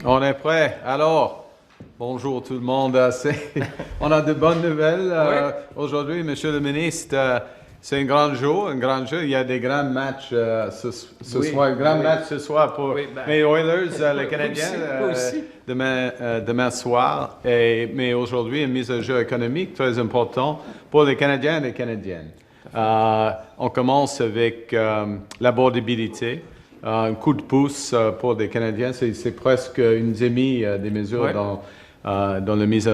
On est prêt. Alors, bonjour tout le monde. On a de bonnes nouvelles aujourd'hui, Monsieur le ministre. C'est un grand jour, Il y a des grands matchs ce soir. Match ce soir pour les Oilers, les Canadiens, demain soir. Mais aujourd'hui, une mise à jour économique très importante pour les Canadiens et les Canadiennes. On commence avec l'abordabilité. Un coup de pouce pour les Canadiens, c'est presque une demi des mesures dans la mise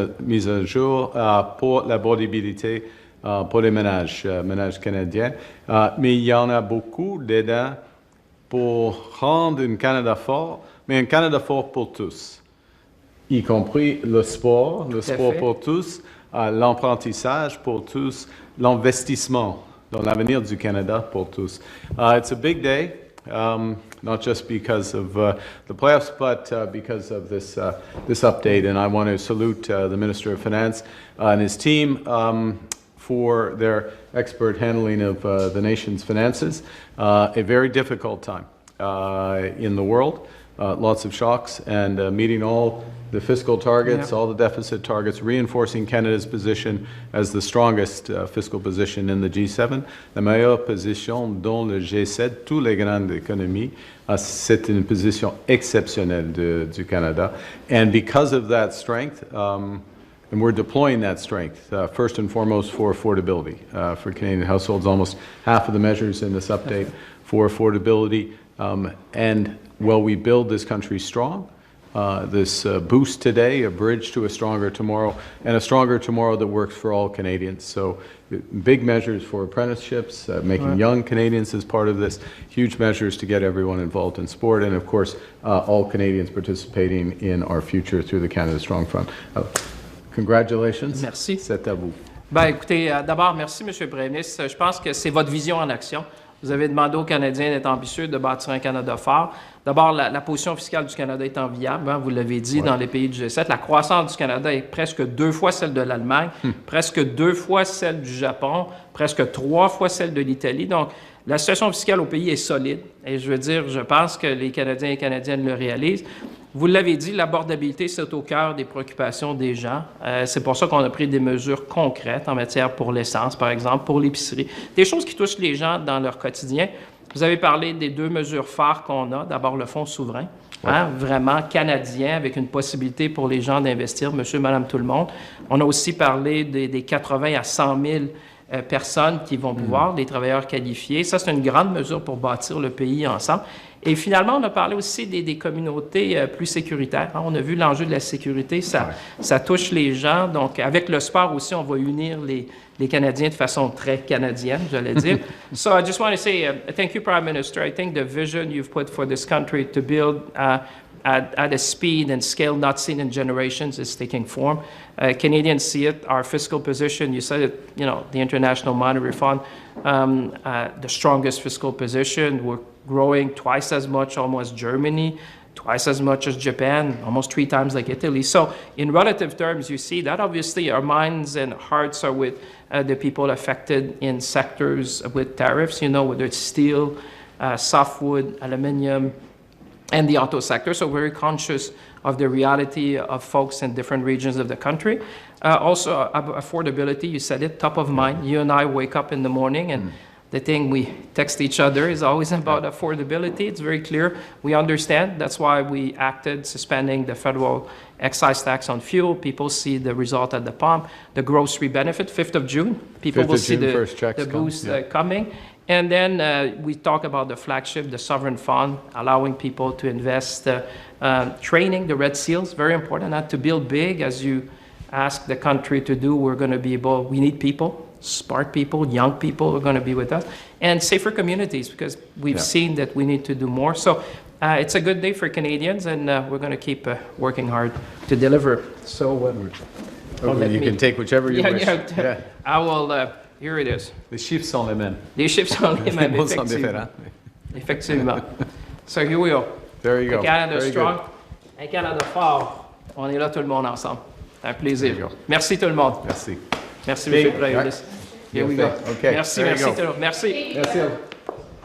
à jour pour l'abordabilité pour les ménages canadiens. Mais il y en a beaucoup dedans pour rendre un Canada fort, mais un Canada fort pour tous, y compris le sport pour tous, l'apprentissage pour tous, l'investissement dans l'avenir du Canada pour tous. It's a big day. Not just because of the playoffs, but because of this update. And I want to salute the Minister of Finance and his team for their expert handling of the nation's finances. A very difficult time in the world. Lots of shocks and meeting all the fiscal targets, all the deficit targets, reinforcing Canada's position as the strongest fiscal position in the G7, la meilleure position dans le G7, toutes les grandes économies. C'est une position exceptionnelle du Canada. And because of that strength, and we're deploying that strength, first and foremost for affordability. For Canadian households, almost half of the measures in this update for affordability. And while we build this country strong, this boost today, a bridge to a stronger tomorrow, and a stronger tomorrow that works for all Canadians. So big measures for apprenticeships, making young Canadians as part of this, huge measures to get everyone involved in sport, and of course, all Canadians participating in our future through the Canada Strong Fund. Congratulations. Merci. C'est à vous. Ben, écoutez, d'abord, merci, M. le Premier ministre. Je pense que c'est votre vision en action. Vous avez demandé aux Canadiens d'être ambitieux, de bâtir un Canada fort. D'abord, la position fiscale du Canada est enviable, hein, vous l'avez dit, dans les pays du G7. La croissance du Canada est presque 2 fois celle de l'Allemagne, presque 2 fois celle du Japon, presque 3 fois celle de l'Italie. Donc, la situation fiscale au pays est solide. Et je veux dire, je pense que les Canadiens et Canadiennes le réalisent. Vous l'avez dit, l'abordabilité, c'est au cœur des préoccupations des gens. C'est pour ça qu'on a pris des mesures concrètes en matière pour l'essence, par exemple, pour l'épicerie. Des choses qui touchent les gens dans leur quotidien. Vous avez parlé des 2 mesures phares qu'on a. D'abord, le fonds souverain, vraiment canadien, avec une possibilité pour les gens d'investir, monsieur, madame, tout le monde. On a aussi parlé des 80 à 100 000 personnes qui vont pouvoir, des travailleurs qualifiés. Ça, c'est une grande mesure pour bâtir le pays ensemble. Et finalement, on a parlé aussi des communautés plus sécuritaires. On a vu l'enjeu de la sécurité, ça touche les gens. Donc, avec le sport aussi, on va unir les Canadiens de façon très canadienne, j'allais dire. So I just want to say thank you, Prime Minister. I think the vision you've put for this country to build at a speed and scale not seen in generations is taking form. Canadians see it. Our fiscal position, you said it, you know, the International Monetary Fund, the strongest fiscal position. We're growing twice as much almost Germany, twice as much as Japan, almost 3 times like Italy. So in relative terms, you see that obviously our minds and hearts are with the people affected in sectors with tariffs, you know, whether it's steel, softwood, aluminum, and the auto sector. So we're very conscious of the reality of folks in different regions of the country. Also, affordability, you said it, top of mind. You and I wake up in the morning and the thing we text each other is always about affordability. It's very clear. We understand. That's why we acted suspending the federal excise tax on fuel. People see the result at the pump. The grocery benefit, 5th of June. People will see the boost coming. And then we talk about the flagship, the Sovereign Fund, allowing people to invest, training the Red Seals, very important, not to build big as you ask the country to do. We're going to be able, we need people. Smart people, young people are going to be with us, and safer communities, because we've seen that we need to do more. So it's a good day for Canadians, and we're going to keep working hard to deliver. So you can take whichever you wish. I will, here it is. Les chiffres sont les mêmes. Les chiffres sont les mêmes, Les mots sont différents. Effectivement. So here we go. There you go. Canada strong, un Canada fort. On est là tout le monde ensemble. C'est un plaisir. Merci tout le monde. Merci. Merci, M. le Premier ministre. Here we go. Okay. Merci, merci tout le monde. Merci. Merci.